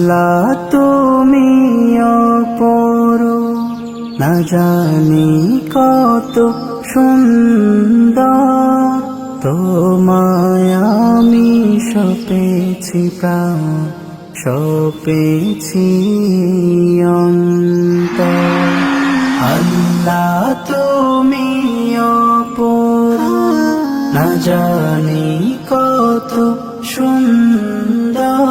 আল্লাহ তুমি অপরূপ, না জানি কত সুন্দর, তোমায় আমি সপেছি প্রাণ, সপেছি অন্তর। আল্লাহ তুমি অপরূপ, না জানি কত সুন্দর,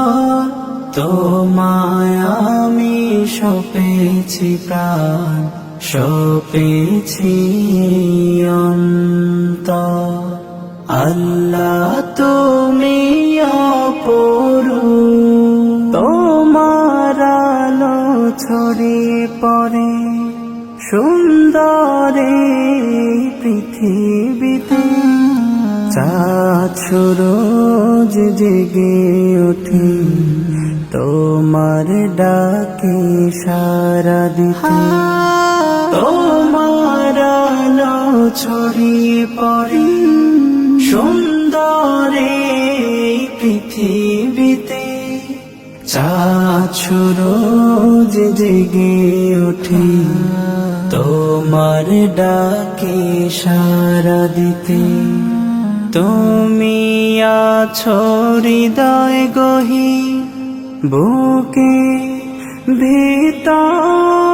তোমায় আমি সপেছি প্রাণ, সপেছি অন্তর। আল্লাহ তুমি অপরূপ, তোমার আলো ছড়িয়ে পড়ে সুন্দরে পৃথিবীতে, চাঁদ সূরজ জেগে ওঠে তোমার ডাকে সাড়া দিতে। তোমার আলো ছড়িয়ে পড়ে সুন্দরে পৃথিবীতে, চাঁদ সূরজ জেগে ওঠে তোমার ডাকে সাড়া দিতে। তুমি আছো হৃদয় গহীন বুকে ভিতর,